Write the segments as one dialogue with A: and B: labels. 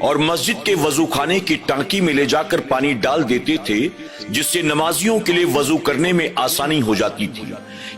A: اور مسجد کے وضو خانے کی ٹانکی میں لے جا کر پانی ڈال دیتے تھے، جس سے نمازیوں کے لیے وضو کرنے میں آسانی ہو جاتی تھی۔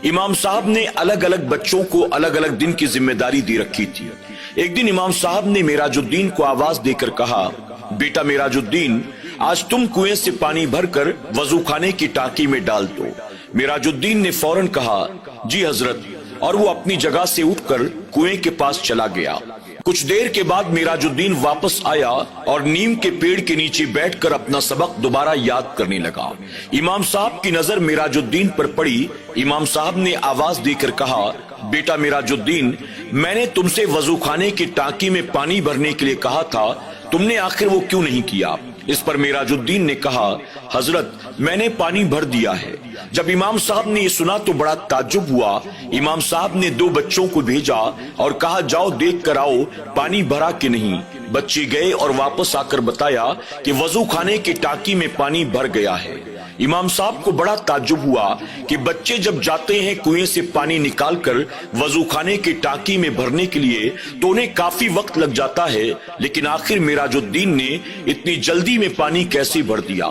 A: امام صاحب نے الگ الگ بچوں کو الگ الگ دن کی ذمہ داری دی رکھی تھی۔ ایک دن امام صاحب نے معراج الدین کو آواز دے کر کہا، بیٹا معراج الدین، آج تم کنویں سے پانی بھر کر وضو خانے کی ٹانکی میں ڈال دو۔ معراج الدین نے فوراً کہا، جی حضرت، اور وہ اپنی جگہ سے اٹھ کر کنویں کے پاس چلا گیا۔ کچھ دیر کے بعد معراج الدین واپس آیا اور نیم کے پیڑ کے نیچے بیٹھ کر اپنا سبق دوبارہ یاد کرنے لگا۔ امام صاحب کی نظر معراج الدین پر پڑی۔ امام صاحب نے آواز دے کر کہا، بیٹا معراج الدین، میں نے تم سے وضو خانے کی ٹانکی میں پانی بھرنے کے لیے کہا تھا، تم نے آخر وہ کیوں نہیں کیا؟ اس پر معراج الدین نے کہا، حضرت میں نے پانی بھر دیا ہے۔ جب امام صاحب نے یہ سنا تو بڑا تعجب ہوا۔ امام صاحب نے 2 بچوں کو بھیجا اور کہا، جاؤ دیکھ کر آؤ پانی بھرا کہ نہیں۔ بچے گئے اور واپس آ کر بتایا کہ وضو خانے کی ٹانکی میں پانی بھر گیا ہے۔ امام صاحب کو بڑا تعجب ہوا کہ بچے جب جاتے ہیں کنویں سے پانی نکال کر وضو خانے کی ٹانکی میں بھرنے کے لیے تو انہیں کافی وقت لگ جاتا ہے، لیکن آخر معراج الدین نے اتنی جلدی میں پانی کیسے بھر دیا؟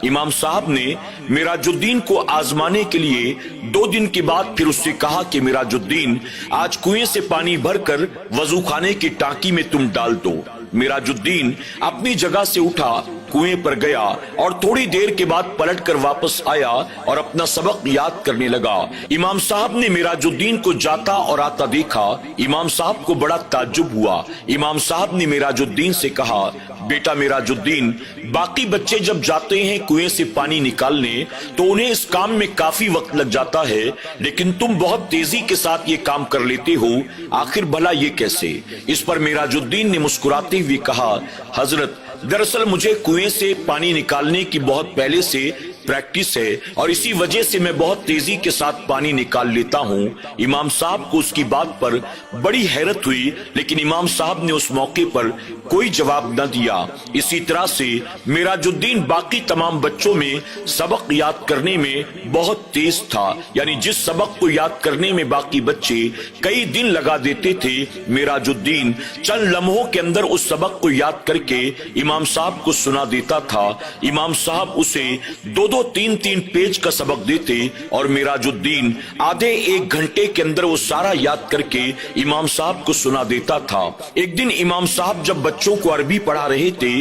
A: امام صاحب نے معراج الدین کو آزمانے کے لیے 2 دن کے بعد پھر اس سے کہا کہ معراج الدین، آج کنویں سے پانی بھر کر وضو خانے کی ٹانکی میں تم ڈال دو۔ معراج الدین اپنی جگہ سے اٹھا، کنویں پر گیا اور تھوڑی دیر کے بعد پلٹ کر واپس آیا اور اپنا سبق یاد کرنے لگا۔ امام صاحب نے معراج الدین کو جاتا اور آتا دیکھا۔ امام صاحب کو بڑا تعجب ہوا۔ امام صاحب نے معراج الدین سے کہا، بیٹا معراج الدین، باقی بچے جب جاتے ہیں کنویں سے پانی نکالنے تو انہیں اس کام میں کافی وقت لگ جاتا ہے، لیکن تم بہت تیزی کے ساتھ یہ کام کر لیتے ہو، آخر بھلا یہ کیسے؟ اس پر معراج الدین نے مسکراتے ہوئے کہا، حضرت دراصل مجھے کنویں سے پانی نکالنے کی بہت پہلے سے پریکٹس ہے اور اسی وجہ سے میں بہت تیزی کے ساتھ پانی نکال لیتا ہوں۔ امام صاحب کو اس کی بات پر بڑی حیرت ہوئی، لیکن امام صاحب نے اس موقع پر کوئی جواب نہ دیا۔ اسی طرح سے معراج الدین باقی تمام بچوں میں سبق یاد کرنے میں بہت تیز تھا، یعنی جس سبق کو یاد کرنے میں باقی بچے کئی دن لگا دیتے تھے، معراج الدین چند لمحوں کے اندر اس سبق کو یاد کر کے امام صاحب کو سنا دیتا تھا۔ امام صاحب اسے 2-2 3-3 پیج کا سبق دیتے اور معراج الدین آدھے 1 گھنٹے کے اندر وہ سارا یاد کر کے امام صاحب کو سنا دیتا تھا۔ ایک دن امام صاحب جب بچوں کو عربی پڑھا رہے تھے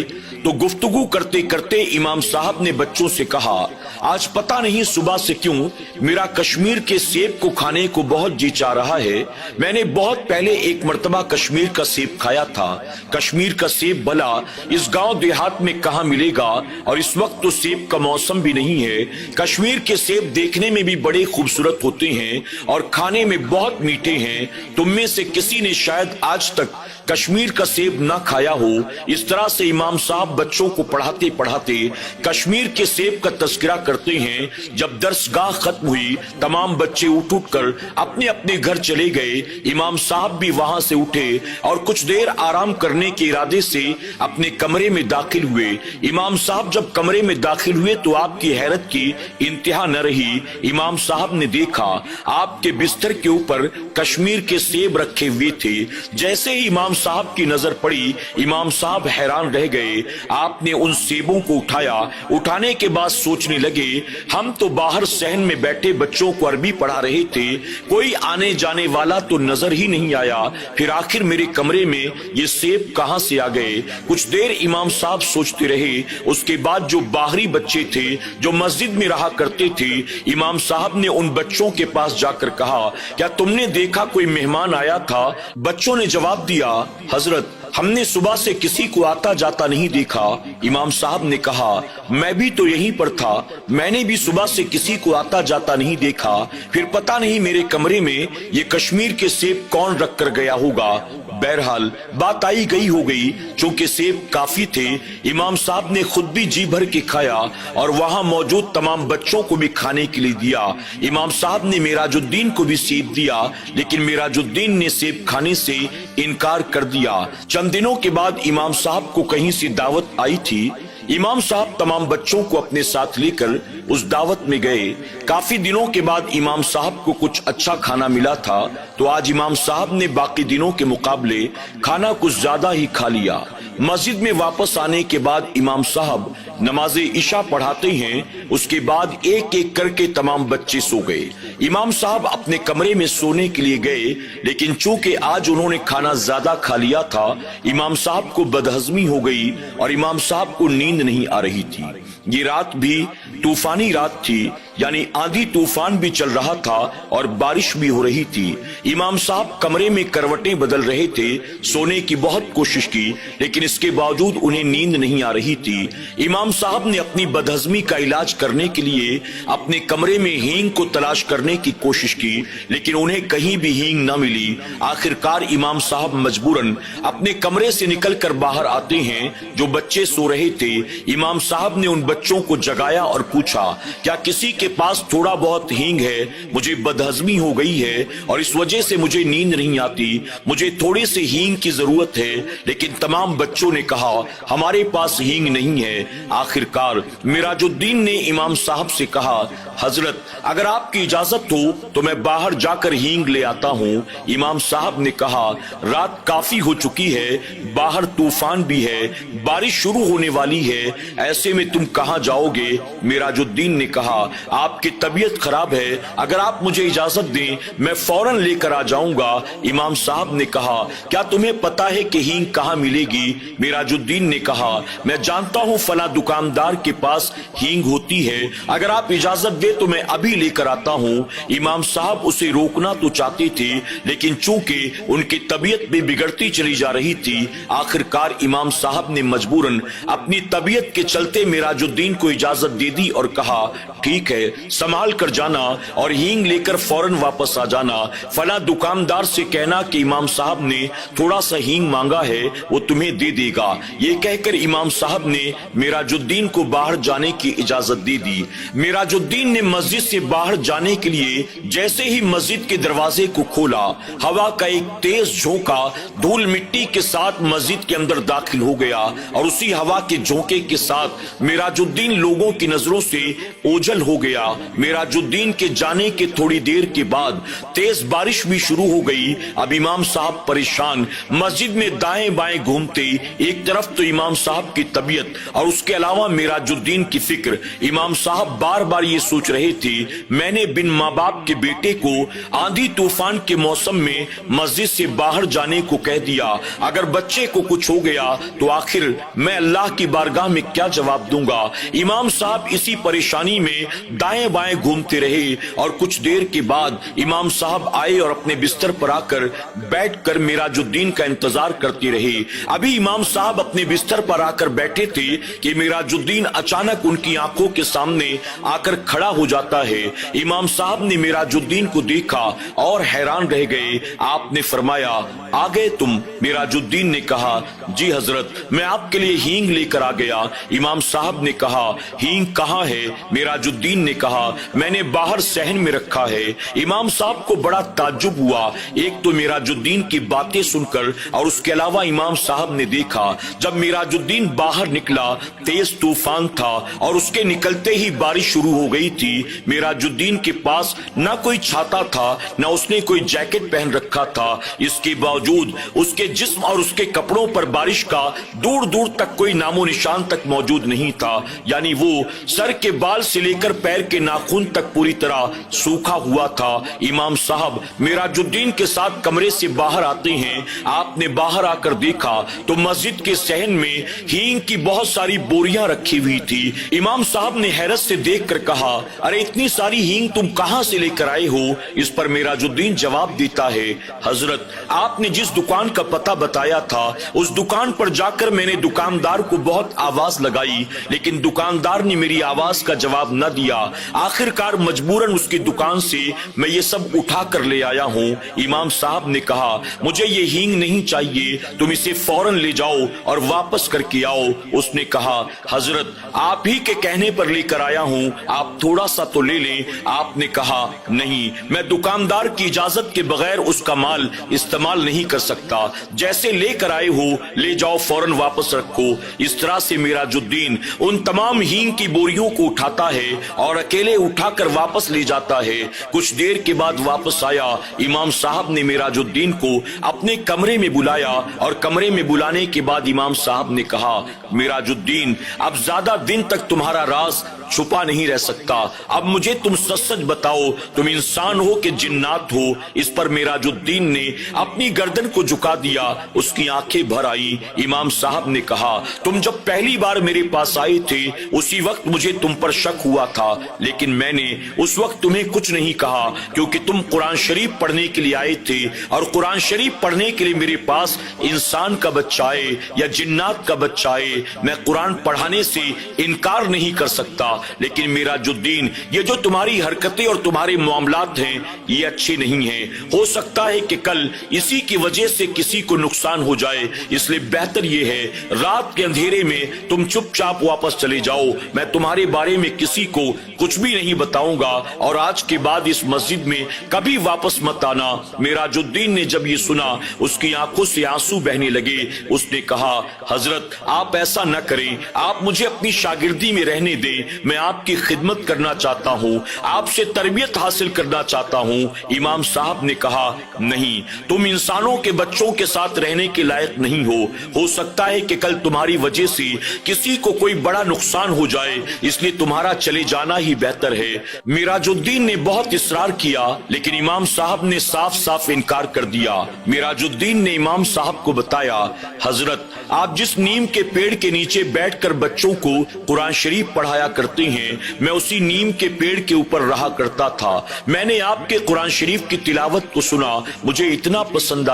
A: تو گفتگو کرتے کرتے امام صاحب نے بچوں سے کہا، آج پتہ نہیں صبح سے کیوں میرا کشمیر کے سیب کو کھانے کو بہت جی چاہ رہا ہے۔ میں نے بہت پہلے ایک مرتبہ کشمیر کا سیب کھایا تھا۔ کشمیر کا سیب بھلا اس گاؤں دیہات میں کہاں ملے گا، اور اس وقت تو سیب کا موسم بھی نہیں ہے۔ کشمیر کے سیب دیکھنے میں بھی بڑے خوبصورت ہوتے ہیں اور کھانے میں بہت میٹھے ہیں۔ تم میں سے کسی نے شاید آج تک کشمیر کا سیب نہ کھایا ہو۔ اس طرح سے امام صاحب بچوں کو پڑھاتے پڑھاتے کشمیر کے سیب کا تذکرہ کرتے ہیں۔ جب درس گاہ ختم ہوئی، تمام بچے اٹھ کر اپنے اپنے گھر چلے گئے۔ امام صاحب بھی وہاں سے اٹھے اور کچھ دیر آرام کرنے کے ارادے سے اپنے کمرے میں داخل ہوئے۔ امام صاحب جب کمرے میں داخل ہوئے تو آپ کی حیرت کی انتہا نہ رہی۔ امام صاحب نے دیکھا آپ کے بستر کے اوپر کشمیر کے سیب رکھے ہوئے تھے۔ جیسے ہی امام صاحب کی نظر پڑی، امام صاحب حیران رہ گئے۔ آپ نے ان سیبوں کو اٹھایا۔ اٹھانے کے بعد سوچنے لگے، ہم تو باہر صحن میں بیٹھے بچوں کو عربی پڑھا رہے تھے، کوئی آنے جانے والا تو نظر ہی نہیں آیا، پھر آخر میرے کمرے میں یہ سیب کہاں سے آ گئے؟ کچھ دیر امام صاحب سوچتے رہے۔ اس کے بعد جو باہری بچے تھے جو مسجد میں رہا کرتے تھے، امام صاحب نے ان بچوں کے پاس جا کر کہا، کیا تم نے دیکھا کوئی مہمان آیا تھا؟ بچوں نے جواب دیا، حضرت ہم نے صبح سے کسی کو آتا جاتا نہیں دیکھا۔ امام صاحب نے کہا، میں بھی تو یہیں پر تھا، میں نے بھی صبح سے کسی کو آتا جاتا نہیں دیکھا، پھر پتہ نہیں میرے کمرے میں یہ کشمیر کے سیب کون رکھ کر گیا ہوگا۔ بہرحال بات آئی گئی ہو گئی، چونکہ سیب کافی تھے، امام صاحب نے خود بھی جی بھر کے کھایا اور وہاں موجود تمام بچوں کو بھی کھانے کے لیے دیا۔ امام صاحب نے معراج الدین کو بھی سیب دیا، لیکن معراج الدین نے سیب کھانے سے انکار کر دیا۔ چند دنوں کے بعد امام صاحب کو کہیں سے دعوت آئی تھی۔ امام صاحب تمام بچوں کو اپنے ساتھ لے کر اس دعوت میں گئے۔ کافی دنوں کے بعد امام صاحب کو کچھ اچھا کھانا ملا تھا، تو آج امام صاحب نے باقی دنوں کے مقابلے کھانا کچھ زیادہ ہی کھا لیا۔ مسجد میں واپس آنے کے بعد امام صاحب نماز عشاء پڑھاتے ہیں، اس کے بعد ایک ایک کر کے تمام بچے سو گئے۔ امام صاحب اپنے کمرے میں سونے کے لیے گئے، لیکن چونکہ آج انہوں نے کھانا زیادہ کھا لیا تھا، امام صاحب کو بدہضمی ہو گئی اور امام صاحب کو نیند نہیں آ رہی تھی۔ یہ رات بھی طوفانی رات تھی، یعنی آندھی طوفان بھی چل رہا تھا اور بارش بھی ہو رہی تھی۔ امام صاحب کمرے میں کروٹیں بدل رہے تھے، سونے کی بہت کوشش کی، لیکن اس کے باوجود انہیں نیند نہیں آ رہی تھی۔ امام صاحب نے اپنی بدہضمی کا علاج کرنے کے لیے اپنے کمرے میں ہینگ کو تلاش کرنے کی کوشش کی، لیکن انہیں کہیں بھی ہینگ نہ ملی۔ آخرکار امام صاحب مجبوراً اپنے کمرے سے نکل کر باہر آتے ہیں، جو بچے سو رہے تھے۔ امام صاحب نے ان بچوں کو جگایا اور پوچھا، کیا کسی کے پاس تھوڑا بہت ہینگ ہے؟ مجھے بدہضمی ہو گئی ہے اور اس وجہ سے مجھے نیند نہیں آتی، مجھے تھوڑے سے ہینگ کی ضرورت ہے۔ لیکن تمام بچوں نے کہا، ہمارے پاس ہینگ نہیں ہے۔ آخرکار مراج الدین نے امام صاحب سے کہا، حضرت اگر آپ کی اجازت ہو تو میں باہر جا کر ہینگ لے آتا ہوں۔ امام صاحب نے کہا، رات کافی ہو چکی ہے، باہر طوفان بھی ہے، بارش شروع ہونے والی ہے، ایسے میں تم کہاں جاؤ گے؟ مراج الدین نے کہا، آپ کی طبیعت خراب ہے، اگر آپ مجھے اجازت دیں میں فوراً لے کر آ جاؤں گا۔ امام صاحب نے کہا، کیا تمہیں پتا ہے کہ ہینگ کہاں ملے گی؟ مراج الدین نے کہا، میں جانتا ہوں فلاں دکاندار کے پاس ہینگ ہوتی ہے، اگر آپ اجازت دیں تو میں ابھی لے کر آتا ہوں۔ امام صاحب اسے روکنا تو چاہتے تھے، لیکن چونکہ ان کی طبیعت بھی بگڑتی چلی جا رہی تھی، آخرکار امام صاحب نے مجبوراً اپنی طبیعت کے چلتے مراج الدین کو اجازت دے دی اور کہا، ٹھیک ہے، سنبھال کر جانا اور ہینگ لے کر فوراً واپس آ جانا۔ فلاں دکاندار سے کہنا کہ امام صاحب نے تھوڑا سا ہینگ مانگا ہے، وہ تمہیں دے دے گا۔ یہ کہہ کر امام صاحب نے مراج الدین کو باہر جانے کی اجازت دے دی۔ مراج الدین نے مسجد سے باہر جانے کے لیے جیسے ہی مسجد کے دروازے کو کھولا، ہوا کا ایک تیز جھونکا دھول مٹی کے ساتھ مسجد کے اندر داخل ہو گیا، اور اسی ہوا کے جھونکے کے ساتھ مراج الدین لوگوں کی نظروں سے اوجھل ہو گیا۔ مراج الدین کے جانے کے تھوڑی دیر کے بعد تیز بارش بھی شروع ہو گئی۔ اب امام صاحب پریشان مسجد میں دائیں بائیں گھومتے، ایک طرف تو امام صاحب کی طبیعت اور اس کے علاوہ مراج الدین کی فکر۔ امام صاحب بار بار یہ سوچ رہے تھے، میں نے بن ماں باپ کے بیٹے کو آندھی طوفان کے موسم میں مسجد سے باہر جانے کو کہہ دیا، اگر بچے کو کچھ ہو گیا تو آخر میں اللہ کی بارگاہ میں کیا جواب دوں گا؟ امام صاحب اسی پریشانی میں دائیں بائیں گھومتے رہے، اور کچھ دیر کے بعد امام صاحب آئے اور اپنے بستر پر آ کر بیٹھ کر مراج الدین کا انتظار کرتے رہے۔ ابھی امام صاحب اپنے بستر پر آ کر بیٹھے تھے کہ مراج الدین اچانک ان کی آنکھوں کے سامنے آ کر کھڑا ہو جاتا ہے۔ امام صاحب نے مراج الدین کو دیکھا اور حیران رہ گئے۔ آپ نے فرمایا، آ گئے تم؟ مراج الدین نے کہا، جی حضرت، میں آپ کے لیے ہینگ لے کر آ گیا۔ امام صاحب نے کہا، ہینگ کہاں ہے؟ مراج الدین نے کہا، میں نے باہر صحن میں رکھا ہے۔ امام صاحب کو بڑا تعجب ہوا، ایک تو مراج الدین کی باتیں سن کر، اور اس کے علاوہ امام صاحب نے دیکھا جب مراج الدین باہر نکلا تیز طوفان تھا اور اس کے نکلتے ہی بارش شروع ہو گئی تھی۔ مراج الدین کے پاس نہ کوئی چھاتا تھا، نہ اس نے کوئی جیکٹ پہن رکھا تھا، اس کے باوجود اس کے جسم اور اس کے کپڑوں پر بارش کا دور دور تک کوئی نام و نشان تک موجود نہیں تھا، یعنی وہ سر کے بال سے لے کر پیر کے ناخن تک پوری طرح سوکھا ہوا تھا۔ امام صاحب مراج الدین کے ساتھ کمرے سے باہر آتے ہیں۔ آپ نے باہر آ کر دیکھا تو مسجد کے صحن میں ہینگ کی بہت ساری بوریاں رکھی ہوئی تھی۔ امام صاحب نے حیرت سے دیکھ کر کہا، ارے اتنی ساری ہینگ تم کہاں سے لے کر آئے ہو؟ اس پر مراج الدین جواب دیتا ہے، حضرت آپ نے جس دکان کا پتہ بتایا تھا اس دکان پر جا کر میں نے دکاندار کو بہت آواز لگائی، لیکن دکاندار نے میری آواز کا جواب نہ دیا۔ آخرکار مجبوراً اس کی دکان سے میں یہ سب اٹھا کر لے آیا ہوں۔ امام صاحب نے کہا، مجھے یہ ہینگ نہیں چاہیے، تم اسے فوراً لے جاؤ اور واپس کر کے آؤ۔ اس نے کہا، حضرت آپ ہی کے کہنے پر لے کر آیا ہوں، آپ تھوڑا سا تو لے لیں۔ آپ نے کہا، نہیں، میں دکاندار کی اجازت کے بغیر اس کا مال استعمال نہیں کر سکتا، جیسے لے کر آئے ہو لے جاؤ، فوراً واپس رکھو۔ اس طرح سے مراج الدین ان تمام ہینگ کی بوریوں کو اٹھاتا ہے اور اکیلے اٹھا کر واپس لے جاتا ہے۔ کچھ دیر کے بعد واپس آیا، امام صاحب نے معراج الدین کو اپنے کمرے میں بلایا اور کمرے میں بلانے کے بعد امام صاحب نے کہا، معراج الدین اب زیادہ دن تک تمہارا راز چھپا نہیں رہ سکتا، اب مجھے تم سچ سچ بتاؤ، تم انسان ہو کہ جنات ہو؟ اس پر معراج الدین نے اپنی گردن کو جھکا دیا، اس کی آنکھیں بھر آئی۔ امام صاحب نے کہا، تم جب پہلی بار میرے پاس آئے تھے اسی وقت مجھے تم پر شک ہوا تھا، لیکن میں نے اس وقت تمہیں کچھ نہیں کہا کیونکہ تم قرآن شریف پڑھنے کے لیے آئے تھے، اور قرآن شریف پڑھنے کے لیے میرے پاس انسان کا بچہ آئے یا جنات کا بچہ آئے، میں قرآن پڑھانے سے انکار نہیں کر سکتا، لیکن معراج الدین یہ جو تمہاری حرکتیں اور تمہارے معاملات ہیں یہ اچھے نہیں ہیں، ہو سکتا ہے کہ کل اسی کی وجہ سے کسی کو نقصان ہو جائے، اس لیے بہتر یہ ہے رات کے اندھیرے میں تم چپ چاپ واپس چلے جاؤ، میں تمہارے بارے میں کسی کو کچھ بھی نہیں بتاؤں گا، اور آج کے بعد اس مسجد میں کبھی واپس مت آنا۔ معراج الدین نے جب یہ سنا اس کی آنکھوں سے آنسو بہنے لگے، اس نے کہا، حضرت آپ ایسا نہ کریں، آپ مجھے اپنی شاگردی میں رہنے دیں، میں آپ کی خدمت کرنا چاہتا ہوں، آپ سے تربیت حاصل کرنا چاہتا ہوں۔ امام صاحب نے کہا، نہیں، تم انسانوں کے بچوں کے ساتھ رہنے کے لائق نہیں ہو سکتا ہے کہ کل تمہاری وجہ سے کسی کو کوئی بڑا نقصان ہو جائے، اس لیے تمہارا چلے جانا ہی بہتر ہے۔ معراج الدین نے بہت اصرار کیا لیکن امام صاحب نے صاف صاف انکار کر دیا۔ معراج الدین نے امام صاحب کو بتایا، حضرت آپ جس نیم کے پیڑ کے نیچے بیٹھ کر بچوں کو قرآن شریف پڑھایا کرتے ہیں، میں اسی نیم کے پیڑ کے اوپر رہا کرتا تھا، میں نے آپ کے قرآن شریف کی تلاوت کو سنا، مجھے اتنا پسند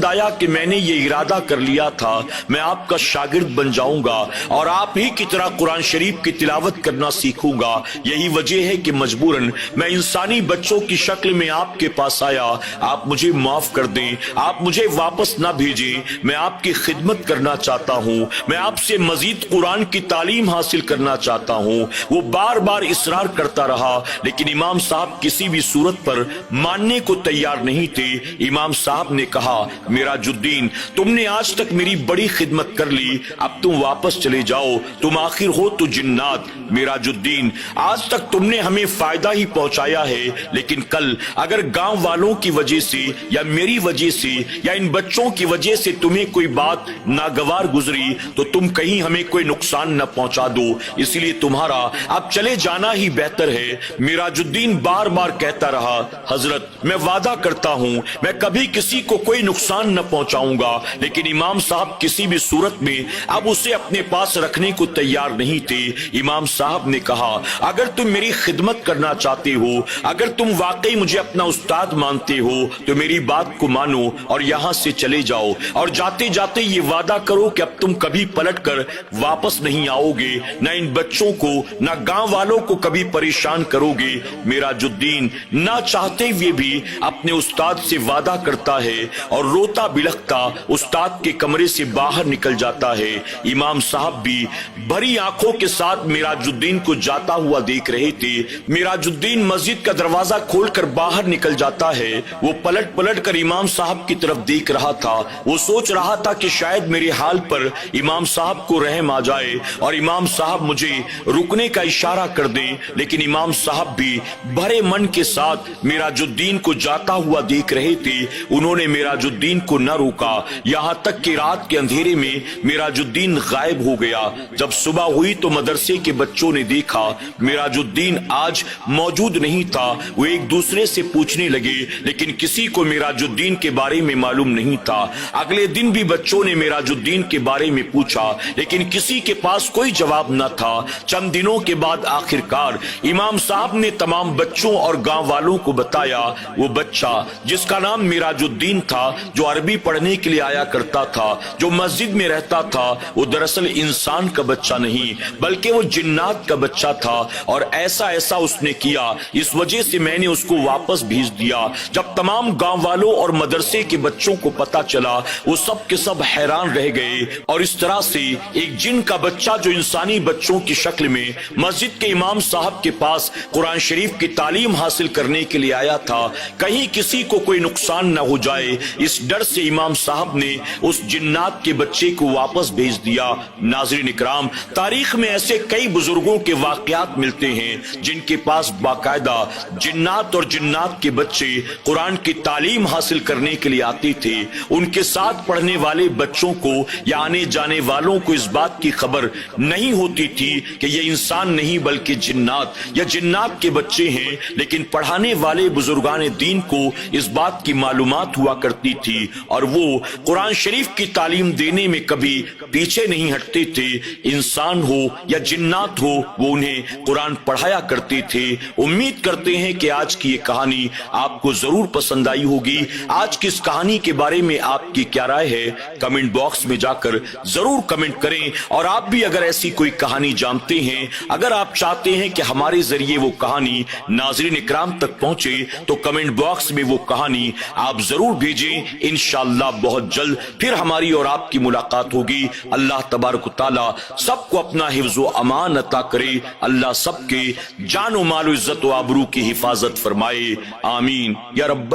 A: آیا کہ میں نے یہ ارادہ کر لیا تھا میں آپ کا شاگرد بن جاؤں گا اور آپ ہی کی طرح قرآن شریف کی تلاوت کرنا سیکھوں گا، یہی وجہ ہے کہ مجبوراً میں انسانی بچوں کی شکل میں آپ کے پاس آیا، آپ مجھے معاف کر دیں، آپ مجھے واپس نہ بھیجیں، میں آپ کی خدمت کرنا چاہتا ہوں، میں آپ سے مزید قرآن کی تعلیم حاصل کرنا چاہتا ہوں۔ وہ بار بار اصرار کرتا رہا لیکن امام صاحب کسی بھی صورت پر ماننے کو تیار نہیں تھے۔ امام صاحب نے کہا، معراج الدین تم نے آج تک میری بڑی خدمت کر لی، اب تم واپس چلے جاؤ، تم آخر ہو تو جنات۔ معراج الدین آج تک تم نے ہمیں فائدہ ہی پہنچایا ہے، لیکن کل اگر گاؤں والوں کی وجہ سے یا میری وجہ سے یا ان بچوں کی وجہ سے تمہیں کوئی بات ناگوار گزری تو تم کہیں ہمیں کوئی نقصان نہ پہنچا دو، اس لیے تمہارا اب چلے جانا ہی بہتر ہے۔ معراج الدین بار بار کہتا رہا، حضرت میں وعدہ کرتا ہوں میں کبھی کسی کو کوئی نقصان نہ پہنچاؤں گا، لیکن امام صاحب کسی بھی صورت میں اب اسے اپنے پاس رکھنے کو تیار نہیں تھے۔ امام صاحب نے کہا، اگر تم میری خدمت کرنا چاہتے ہو، اگر تم واقعی مجھے اپنا استاد مانتے ہو تو میری بات کو مانو اور یہاں سے چلے جاؤ، اور جاتے جاتے یہ وعدہ کرو کہ اب تم کبھی پلٹ کر واپس نہیں آؤ گے، نہ ان بچوں کو نہ گاؤں والوں کو کبھی پریشان کرو گے۔ معراج الدین نہ چاہتے ہوئے بھی اپنے استاد سے وعدہ کرتا ہے اور روتا بلختا استاد کے کمرے سے باہر نکل جاتا ہے۔ امام صاحب بھی بھری آنکھوں کے ساتھ معراج الدین کو جاتا ہوا دیکھ رہے تھے۔ معراج الدین مسجد کا دروازہ کھول کر باہر نکل جاتا ہے، وہ پلٹ پلٹ کر امام صاحب کی طرف دیکھ رہا تھا، وہ سوچ رہا تھا کہ شاید میرے حال پر امام صاحب کو رحم آ جائے اور امام صاحب مجھے رکنے کا اشارہ کر دیں، لیکن امام صاحب بھی بھرے من کے ساتھ معراج الدین کو جاتا ہوا دیکھ رہے تھے۔ انہوں نے معراج الدین کو نہ روکا یہاں تک کہ رات کے اندھیرے میں معراج الدین غائب ہو گیا۔ جب صبح ہوئی تو مدرسے کے بچوں نے دیکھا معراج الدین آج موجود نہیں تھا، وہ ایک دوسرے سے پوچھنے لگے لیکن کسی کو معراج الدین کے بارے میں معلوم نہیں تھا۔ اگلے دن بھی بچوں نے معراج الدین کے بارے میں پوچھا لیکن کسی کے پاس کوئی جواب نہ تھا۔ چند دنوں کے بعد آخر کار امام صاحب نے تمام بچوں اور گاؤں والوں کو بتایا وہ بچہ جس کا نام معراج الدین تھا، جو عربی پڑھنے کے لیے آیا کرتا تھا، جو مسجد میں رہتا تھا، وہ دراصل انسان کا بچہ نہیں بلکہ وہ جنات کا بچہ تھا، اور ایسا اس نے کیا، اس وجہ سے میں نے اس کو واپس بھیج دیا۔ جب تمام گاؤں والوں اور مدرسے کے بچوں کو پتا چلا وہ سب کے سب حیران رہ گئے، اور اس طرح سے ایک جن کا بچہ جو انسانی بچوں کی شکل میں مسجد کے امام صاحب کے پاس قرآن شریف کی تعلیم حاصل کرنے کے لیے آیا تھا، کہیں کسی کو کوئی نقصان نہ ہو جائے، اس ڈر سے امام صاحب نے اس جنات کے بچے کو واپس بھیج دیا۔ ناظرین اکرام، تاریخ میں ایسے کئی بزرگوں کے واقعات ملتے ہیں جن کے پاس باقاعدہ جنات اور جنات کے بچے قرآن کی تعلیم حاصل کرنے کے لیے آتے تھے. ان کے ساتھ پڑھنے والے بچوں کو یا آنے جانے والوں کو اس بات کی خبر نہیں ہوتی تھی کہ یہ انسان نہیں بلکہ جنات یا جنات کے بچے ہیں، لیکن پڑھانے والے بزرگان دین کو اس بات کی معلومات ہوا کرتی تھی اور وہ قرآن شریف کی تعلیم دینے میں کبھی پیچھے نہیں ہٹتے تھے. انسان ہو یا جنات ہو وہ انہیں قرآن پڑھایا کرتے تھے. امید کرتے ہیں کہ آج کی یہ کہانی آپ کو ضرور پسند آئی ہوگی. آج کی اس کہانی کے بارے میں آپ کی کیا رائے ہے کمنٹ باکس میں جا کر ضرور کمنٹ کریں. اور آپ بھی اگر ایسی کوئی کہانی جانتے ہیں، اگر آپ چاہتے ہیں کہ ہمارے ذریعے وہ کہانی ناظرین اکرام تک پہنچے تو کمنٹ باکس میں وہ کہانی آپ ضرور بھیجیں. انشاءاللہ بہت جلد پھر ہماری اور آپ کی ملاقات ہوگی. اللہ تبارک و تعالی سب کو اپنا حفظ و امان عطا کرے. اللہ سب کے جان و مال و عزت و آبرو کی حفاظت فرمائے. آمین یا رب